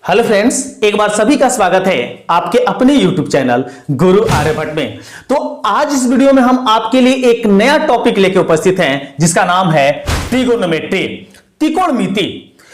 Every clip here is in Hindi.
हेलो फ्रेंड्स, एक बार सभी का स्वागत है आपके अपने YouTube चैनल गुरु आर्यभट्ट में। तो आज इस वीडियो में हम आपके लिए एक नया टॉपिक लेके उपस्थित हैं जिसका नाम है त्रिगोनोमेट्री, त्रिकोणमिति।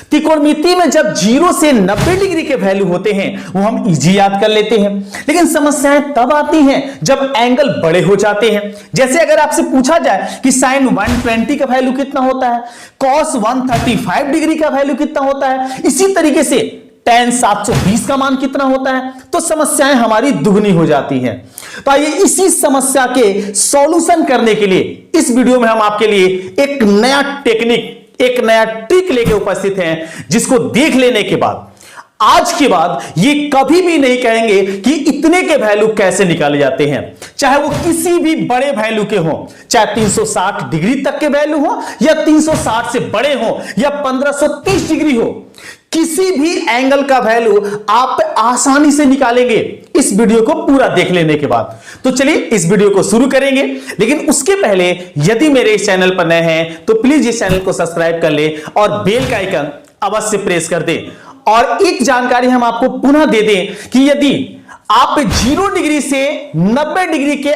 त्रिकोणमिति में जब 0 से 90 डिग्री के वैल्यू होते हैं वो हम इजी याद कर लेते हैं, लेकिन समस्याएं तब आती हैं जब एंगल बड़े हो जाते हैं। जैसे अगर आपसे पूछा जाए कि साइन 120 का वैल्यू कितना होता है, कॉस 135 डिग्री का वैल्यू कितना होता है, इसी तरीके से tan 720 का मान कितना होता है, तो समस्याएं हमारी दुगनी हो जाती हैं। तो आइए इसी समस्या के सॉल्यूशन करने के लिए इस वीडियो में हम आपके लिए एक नया टेक्निक, एक नया ट्रिक लेके उपस्थित हैं, जिसको देख लेने के बाद आज के बाद ये कभी भी नहीं कहेंगे कि इतने के वैल्यू कैसे निकाले जाते हैं, चाहे वो किसी भी बड़े वैल्यू के हो, चाहे 360 डिग्री तक के वैल्यू हो या 360 से बड़े हो या 1530 डिग्री हो, किसी भी एंगल का वैल्यू आप आसानी से निकालेंगे इस वीडियो को पूरा देख लेने के बाद। तो चलिए इस वीडियो को शुरू करेंगे, लेकिन उसके पहले यदि मेरे इस चैनल पर नए हैं तो प्लीज इस चैनल को सब्सक्राइब कर ले और बेल का आइकन अवश्य प्रेस कर दे। और एक जानकारी हम आपको पुनः दे दें कि यदि आप 0 डिग्री से 90 डिग्री के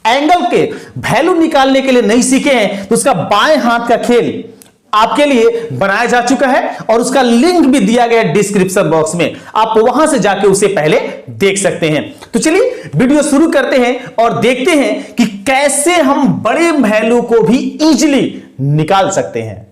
एंगल के वैल्यू निकालने के लिए नहीं सीखे हैं तो उसका बाएं हाथ का खेल आपके लिए बनाया जा चुका है और उसका लिंक भी दिया गया डिस्क्रिप्शन बॉक्स में, आप वहां से जाके उसे पहले देख सकते हैं। तो चलिए वीडियो शुरू करते हैं और देखते हैं कि कैसे हम बड़े वैल्यू को भी इजीली निकाल सकते हैं।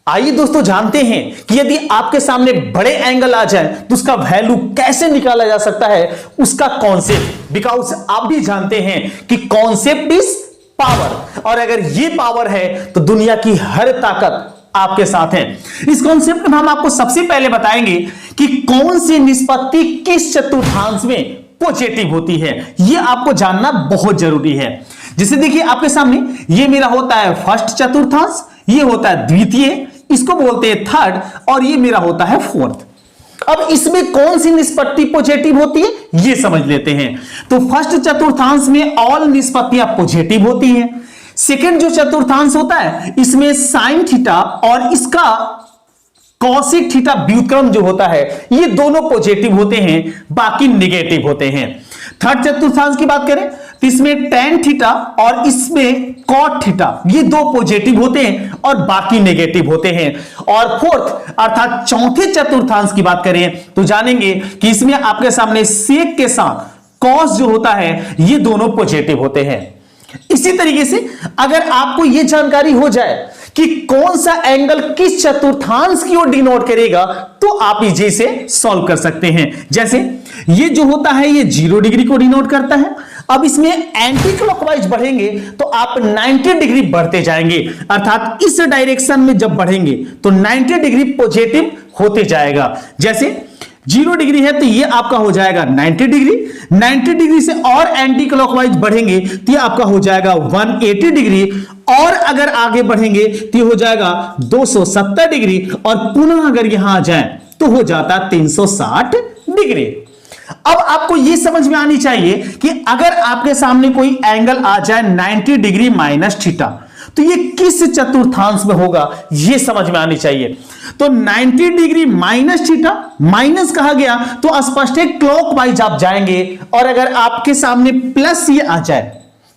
आइए दोस्तों जानते हैं कि यदि आपके सामने बड़े एंगल आ जाए तो उसका वैल्यू कैसे निकाला जा सकता है, उसका कॉन्सेप्ट। बिकॉज आप भी जानते हैं कि कॉन्सेप्ट इज पावर, और अगर ये पावर है तो दुनिया की हर ताकत आपके साथ है। इस कॉन्सेप्ट में हम आपको सबसे पहले बताएंगे कि कौन सी निष्पत्ति किस चतुर्थांश में पॉजिटिव होती है, यह आपको जानना बहुत जरूरी है। जैसे देखिए आपके सामने ये मेरा होता है फर्स्ट चतुर्थांश, ये होता है द्वितीय, इसको बोलते हैं थर्ड, और ये मेरा होता है फोर्थ। अब इसमें कौन सी निष्पत्ति पॉजिटिव होती है ये समझ लेते हैं। तो फर्स्ट चतुर्थांश में ऑल निष्पत्तियां पॉजिटिव होती हैं। सेकंड जो चतुर्थांश होता है इसमें साइन थीटा और इसका कॉसेक थीटा व्युत्क्रम जो होता है ये दोनों पॉजिटिव होते हैं, बाकी नेगेटिव होते हैं। थर्ड चतुर्थांश की बात करें तो इसमें टेन थीटा और इसमें कॉट थीटा ये दो पॉजिटिव होते हैं और बाकी नेगेटिव होते हैं। और फोर्थ अर्थात चौथे चतुर्थांश की बात करें तो जानेंगे कि इसमें आपके सामने सेक के साथ कॉस जो होता है ये दोनों पॉजिटिव होते हैं। इसी तरीके से अगर आपको यह जानकारी हो जाए कि कौन सा एंगल किस चतुर्थांश की ओर डिनोट करेगा तो आप इजी से सॉल्व कर सकते हैं। जैसे ये जो होता है ये 0 डिग्री को डिनोट करता है। अब इसमें एंटी क्लॉकवाइज बढ़ेंगे तो आप 90 डिग्री बढ़ते जाएंगे, अर्थात इस डायरेक्शन में जब बढ़ेंगे तो 90 डिग्री पॉजिटिव होते जाएगा। जैसे 0 डिग्री है तो ये आपका हो जाएगा 90 डिग्री, 90 डिग्री से और एंटी क्लॉकवाइज बढ़ेंगे तो ये आपका हो जाएगा 180 डिग्री, और अगर आगे बढ़ेंगे तो ये हो जाएगा 270 डिग्री, और पुनः अगर यहां आ जाए तो हो जाता 360 डिग्री। अब आपको यह समझ में आनी चाहिए कि अगर आपके सामने कोई एंगल आ जाए 90 डिग्री माइनस थीटा तो ये किस चतुर्थांश में होगा, यह समझ में आनी चाहिए। तो 90 डिग्री माइनस थीटा, माइनस कहा गया तो स्पष्ट है क्लॉकवाइज आप जाएंगे, और अगर आपके सामने प्लस ये आ जाए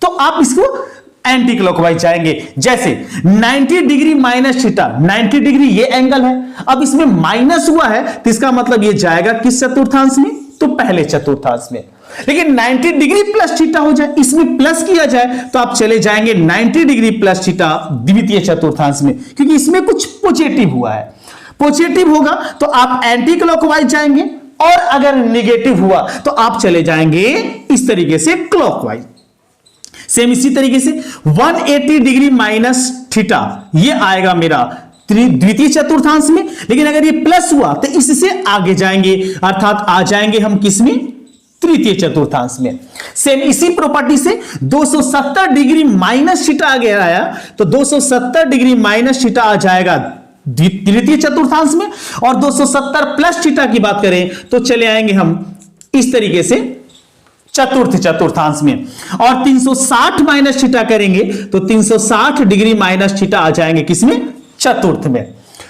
तो आप इसको एंटी क्लॉकवाइज जाएंगे। जैसे 90 डिग्री माइनस थीटा, 90 डिग्री ये एंगल है, अब इसमें माइनस हुआ है तो इसका मतलब ये जाएगा किस चतुर्थांश में, तो पहले चतुर्थांश में। लेकिन 90 डिग्री प्लस थीटा हो जाए, इसमें प्लस किया जाए तो आप चले जाएंगे 90 डिग्री प्लस थीटा द्वितीय चतुर्थांश में, क्योंकि इसमें कुछ पॉजिटिव हुआ है। पॉजिटिव होगा तो आप एंटी क्लॉकवाइज जाएंगे, और अगर नेगेटिव हुआ तो आप चले जाएंगे इस तरीके से क्लॉकवाइज। सेम इसी तरीके से 180 डिग्री माइनस थीटा ये आएगा मेरा द्वितीय चतुर्थांश में, लेकिन अगर ये प्लस हुआ तो इससे आगे जाएंगे, अर्थात आ जाएंगे हम किसमें, तृतीय चतुर्थांश में। सेम इसी प्रॉपर्टी से 270 डिग्री माइनस थीटा आगे आया तो 270 डिग्री माइनस थीटा आ जाएगा तृतीय चतुर्थांश में, और 270 प्लस थीटा की बात करें तो चले आएंगे हम इस तरीके से चतुर्थ चतुर्थांश में, और 360 माइनस थीटा करेंगे तो 360 डिग्री माइनस थीटा आ जाएंगे किसमें, चतुर्थ में।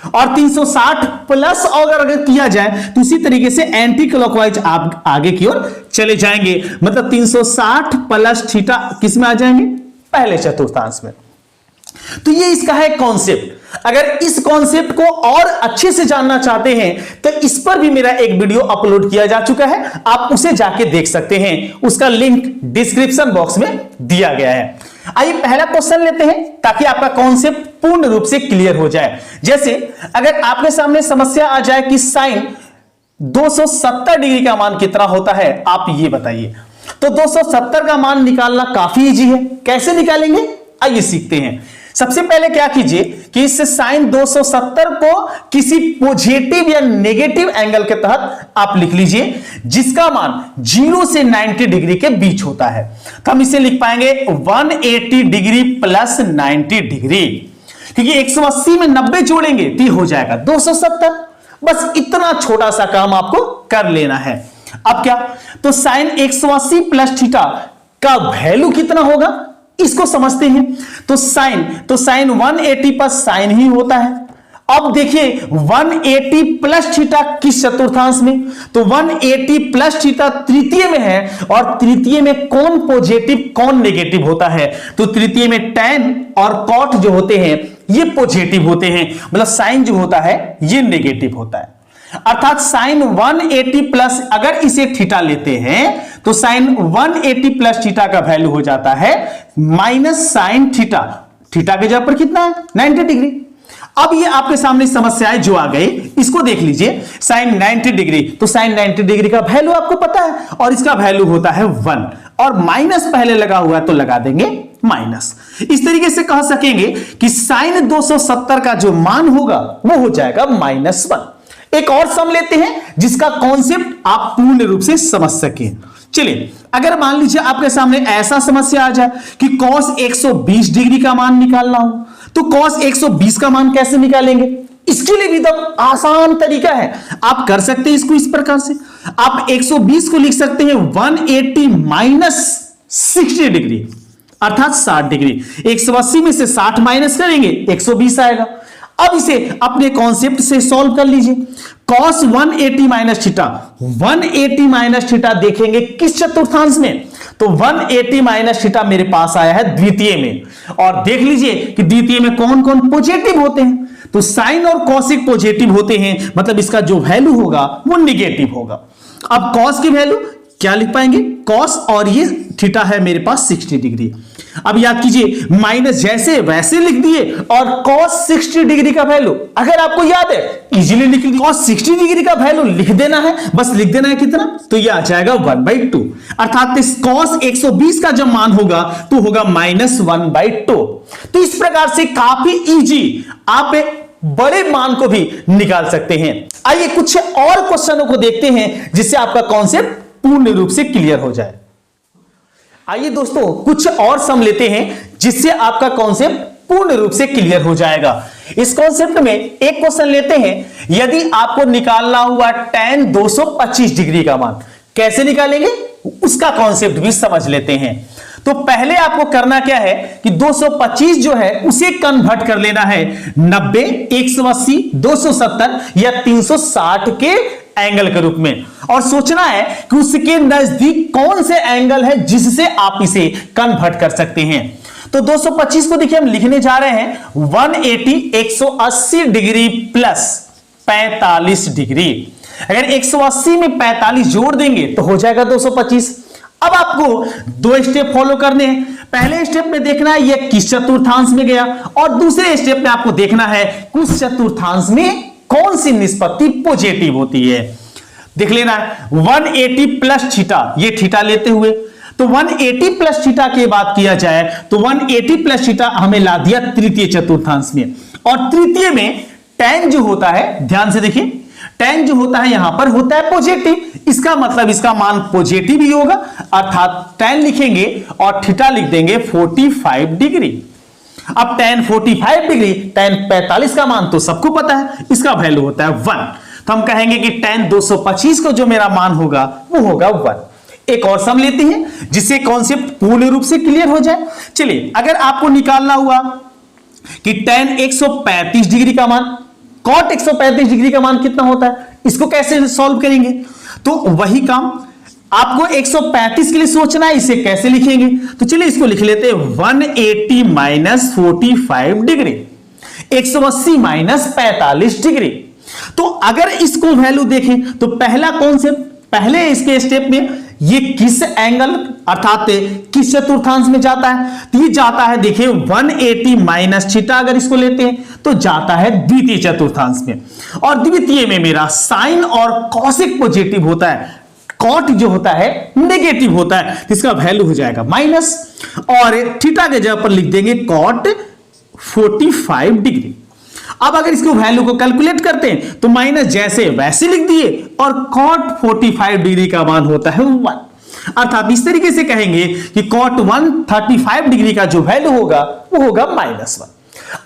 और 360 प्लस अगर किया जाए तो उसी तरीके से एंटी क्लॉकवाइज आप आगे की ओर चले जाएंगे, मतलब 360 प्लस थीटा किसमें आ जाएंगे, पहले चतुर्थांश में। तो ये इसका है कॉन्सेप्ट। अगर इस कॉन्सेप्ट को और अच्छे से जानना चाहते हैं तो इस पर भी मेरा एक वीडियो अपलोड किया जा चुका है, आप उसे जाके देख सकते हैं, उसका लिंक डिस्क्रिप्शन बॉक्स में दिया गया है। आइए पहला क्वेश्चन लेते हैं ताकि आपका कॉन्सेप्ट पूर्ण रूप से क्लियर हो जाए। जैसे अगर आपके सामने समस्या आ जाए कि साइन 270 डिग्री का मान कितना होता है, आप ये बताइए। तो 270 का मान निकालना काफी इजी है, कैसे निकालेंगे आइए सीखते हैं। सबसे पहले क्या कीजिए कि इस साइन 270 को किसी पॉजिटिव या नेगेटिव एंगल के तहत आप लिख लीजिए जिसका मान 0 से 90 डिग्री के बीच होता है। तो हम इसे लिख पाएंगे 180 डिग्री प्लस 90 डिग्री, क्योंकि 180 में 90 जोड़ेंगे तो हो जाएगा 270। बस इतना छोटा सा काम आपको कर लेना है। अब क्या, तो साइन 180 प्लस थीटा का वैल्यू कितना होगा इसको समझते हैं। तो साइन 180 पर साइन ही होता है। अब देखिए 180 प्लस थीटा किस चतुर्थांश में, तो 180 प्लस थीटा तृतीय में है, और तृतीय में कौन पॉजिटिव कौन नेगेटिव होता है, तो तृतीय में tan और cot जो होते हैं ये पॉजिटिव होते हैं, मतलब साइन जो होता है ये नेगेटिव होता है। अर्थात साइन 180 प्लस अगर इसे थीटा लेते हैं तो साइन 180 प्लस थीटा का वैल्यू हो जाता है माइनस साइन थीटा। थीटा के जगह पर कितना है 90 डिग्री। अब ये आपके सामने समस्याएं जो आ गई इसको देख लीजिए। साइन 90 डिग्री, तो साइन 90 डिग्री का वैल्यू आपको पता है और इसका वैल्यू होता है 1, और माइनस पहले लगा हुआ है तो लगा देंगे माइनस। इस तरीके से कह सकेंगे कि साइन 270 का जो मान होगा वो हो जाएगा -1। एक और सम लेते हैं जिसका कॉन्सेप्ट आप पूर्ण रूप से समझ सकें। चलिए, अगर मान लीजिए आपके सामने ऐसा समस्या आ जाए कि cos 120 डिग्री का मान निकालना हो, तो cos 120 का मान कैसे निकालेंगे, इसके लिए भी तो आसान तरीका है। आप कर सकते हैं इसको इस प्रकार से, आप 120 को लिख सकते हैं 180 माइनस 60 डिग्री, अर्थात 60 डिग्री। 180 में से 60 माइनस करेंगे 120 आएगा। अब इसे अपने कॉन्सेप्ट से सॉल्व कर लीजिए। cos 180 minus theta, 180 minus theta देखेंगे किस चतुर्थांश में, तो 180 माइनस थीटा मेरे पास आया है द्वितीय में, और देख लीजिए कि द्वितीय में कौन कौन पॉजिटिव होते हैं, तो साइन और कॉसिक पॉजिटिव होते हैं, मतलब इसका जो वैल्यू होगा वो निगेटिव होगा। अब cos की वैल्यू क्या लिख पाएंगे, cos और ये थीटा है मेरे पास 60 डिग्री। अब याद कीजिए माइनस जैसे वैसे लिख दिए, और cos 60 डिग्री का वैल्यू अगर आपको याद है इजीली लिख लीजिए। cos 60 डिग्री का वैल्यू लिख देना है, बस लिख देना है कितना, तो ये आ जाएगा 1/2, अर्थात इस cos 120 का जब मान होगा तो होगा -1/2। तो इस प्रकार से काफी इजी आप बड़े मान को भी निकाल सकते हैं। आइए कुछ और क्वेश्चनों को देखते हैं जिससे आपका कॉन्सेप्ट पूर्ण रूप से क्लियर हो जाए। आइए दोस्तों कुछ और सम लेते हैं जिससे आपका कॉन्सेप्ट पूर्ण रूप से क्लियर हो जाएगा। इस कॉन्सेप्ट में एक क्वेश्चन लेते हैं, यदि आपको निकालना हुआ tan 225 डिग्री का मान, कैसे निकालेंगे उसका कॉन्सेप्ट भी समझ लेते हैं। तो पहले आपको करना क्या है कि 225 जो है उसे कन्वर्ट कर लेना है 90, 180, 270 या 360 के एंगल के रूप में, और सोचना है कि उसके नजदीक कौन से एंगल है जिससे आप इसे कन्वर्ट कर सकते हैं। तो 225 को देखिए हम लिखने जा रहे हैं 180 180 डिग्री प्लस 45 डिग्री। अगर 180 में 45 जोड़ देंगे तो हो जाएगा 225। अब आपको दो स्टेप फॉलो करने हैं। पहले स्टेप में देखना है यह किस चतुर्थांश में गया, और दूसरे स्टेप में आपको देखना है उस चतुर्थांश में कौन सी निष्पत्ति पॉजिटिव होती है। देख लेना है 180 प्लस थीटा, ये थीटा लेते हुए, तो 180 प्लस थीटा की बात किया जाए तो 180 प्लस थीटा हमें ला दिया तृतीय चतुर्थांश में, और तृतीय में tan जो होता है, ध्यान से देखिए tan जो होता है यहां पर होता है पॉजिटिव, इसका मतलब इसका मान पॉजिटिव ही होगा, अर्थात tan लिखेंगे और थीटा लिख देंगे 45 डिग्री। अब tan 45 डिग्री, tan 45 का मान तो सबको पता है, इसका वैल्यू होता है 1, तो हम कहेंगे कि tan 225 को जो मेरा मान होगा वो होगा 1। एक और सम लेते हैं जिससे कॉन्सेप्ट पूर्ण रूप से क्लियर हो जाए। चलिए, अगर आपको निकालना हुआ कि tan 135 डिग्री का मान, cot 135 डिग्री का मान कितना होता है, इसको कैसे सॉल्व करेंगे? तो वही काम आपको 135 के लिए सोचना है, इसे कैसे लिखेंगे? तो चलिए इसको लिख लेते हैं 180 माइनस 45 डिग्री, 180 माइनस 45 डिग्री। तो अगर इसको वैल्यू देखें तो पहला कॉन्सेप्ट, पहले इसके स्टेप में ये किस एंगल अर्थात किस चतुर्थांश में जाता है? तो ये जाता है, देखिए 180 माइनस थीटा अगर इसको लेते हैं तो जाता है द्वितीय चतुर्थांश में, और द्वितीय में मेरा साइन और कॉसेक पॉजिटिव होता है, कॉट जो होता है नेगेटिव होता है, इसका वैल्यू हो जाएगा माइनस, और थीटा के जगह पर लिख देंगे कॉट 45 डिग्री। अब अगर इसको वैल्यू को कैलकुलेट करते हैं तो माइनस जैसे वैसे लिख दिए, और कॉट 45 डिग्री का मान होता है 1, अर्थात इस तरीके से कहेंगे कि कॉट 135 डिग्री का जो वैल्यू होगा वो होगा -1।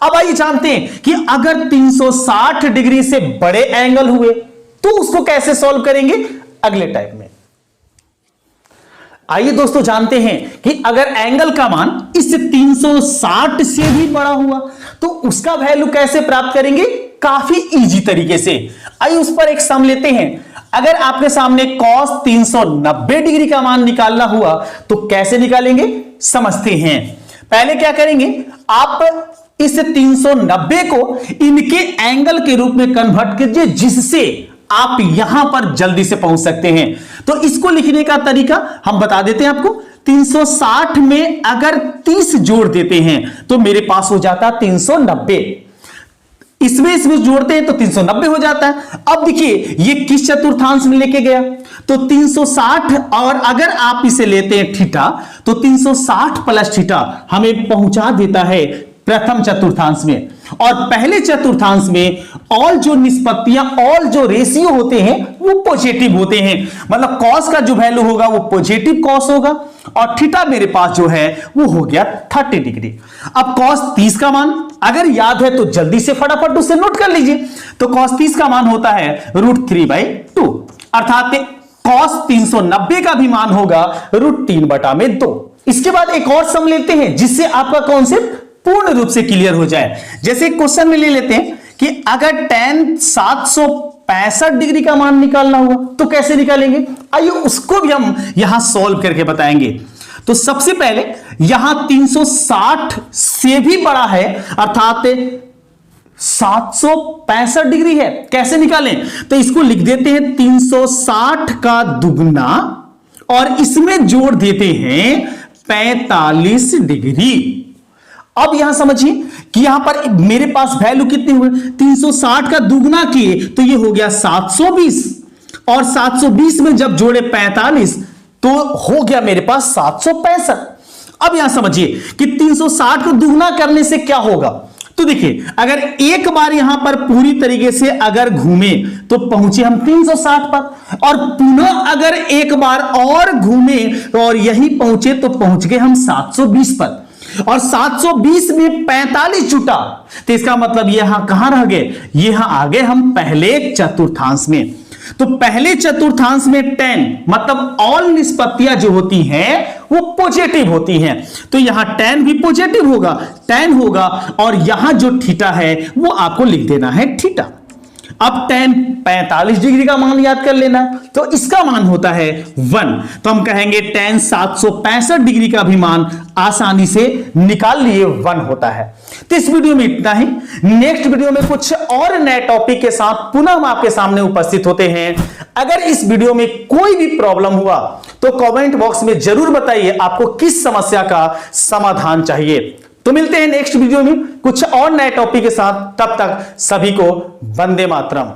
अब आइए जानते हैं कि अगर 360 डिग्री से बड़े एंगल हुए तो उसको कैसे सॉल्व करेंगे अगले टाइप में। आइए दोस्तों जानते हैं कि अगर एंगल का मान इस 360 से भी बड़ा हुआ तो उसका वैल्यू कैसे प्राप्त करेंगे, काफी इजी तरीके से। आइए उस पर एक सम लेते हैं। अगर आपके सामने cos 390 डिग्री का मान निकालना हुआ तो कैसे निकालेंगे समझते हैं। पहले क्या करेंगे, आप इस 390 को इनके एंगल के रूप में कन्वर्ट कीजिए जिससे आप यहां पर जल्दी से पहुंच सकते हैं। तो इसको लिखने का तरीका हम बता देते हैं आपको। 360 में अगर 30 जोड़ देते हैं तो मेरे पास हो जाता 390, इसमें जोड़ते हैं तो 390 हो जाता है। अब देखिए ये किस चतुर्थांश में लेके गया, तो 360, और अगर आप इसे लेते हैं थीटा तो 360 प्लस थीटा हमें पहुंचा देता है प्रथम चतुर्थांश में, और पहले चतुर्थांश में ऑल जो निष्पत्तियां, ऑल जो रेशियो होते हैं वो पॉजिटिव होते हैं, मतलब कॉस का जो वैल्यू होगा वो पॉजिटिव कॉस होगा, और थीटा मेरे पास जो है वो हो गया 30 डिग्री। अब कॉस 30 का मान अगर याद है तो जल्दी से फटाफट उसे नोट कर लीजिए। तो कॉस 30 का मान होता है √3/2, अर्थात कॉस 390 का भी मान होगा √3/2। इसके बाद एक और सम लेते हैं जिससे आपका कॉन्सेप्ट पूर्ण रूप से क्लियर हो जाए। जैसे क्वेश्चन में ले लेते हैं कि अगर tan 765 डिग्री का मान निकालना हुआ तो कैसे निकालेंगे, आइए उसको भी हम यहां सॉल्व करके बताएंगे। तो सबसे पहले यहां 360 से भी बड़ा है, अर्थात 765 डिग्री है, कैसे निकालें? तो इसको लिख देते हैं 360 का दुगना और इसमें जोड़ देते हैं 45 डिग्री। अब यहां समझिए कि यहां पर मेरे पास वैल्यू कितनी हुई, 360 का दुगना किए तो ये हो गया 720, और 720 में जब जोड़े 45 तो हो गया मेरे पास 765। अब यहां समझिए कि 360 को दुगना करने से क्या होगा, तो देखिए अगर एक बार यहां पर पूरी तरीके से अगर घूमे तो पहुंचे हम 360 पर, और पुनः अगर एक बार और घूमे और यही पहुंचे तो पहुंच गए हम 720 पर, और 720 में 45 जुटा तो इसका मतलब यहां कहां रह गए, यहां आ गए हम पहले चतुर्थांश में। तो पहले चतुर्थांश में tan मतलब ऑल निष्पत्तियां जो होती हैं वो पॉजिटिव होती हैं, तो यहां tan भी पॉजिटिव होगा, tan होगा, और यहां जो थीटा है वो आपको लिख देना है थीटा। अब tan 45 डिग्री का मान याद कर लेना, तो इसका मान होता है 1, तो हम कहेंगे tan 765 डिग्री का भी मान आसानी से निकाल लिए 1 होता है। तो इस वीडियो में इतना ही। नेक्स्ट वीडियो में कुछ और नए टॉपिक के साथ पुनः हम आपके सामने उपस्थित होते हैं। अगर इस वीडियो में कोई भी प्रॉब्लम हुआ तो कमेंट बॉक्स में जरूर बताइए आपको किस समस्या का समाधान चाहिए। तो मिलते हैं नेक्स्ट वीडियो में कुछ और नए टॉपिक के साथ, तब तक सभी को वंदे मातरम।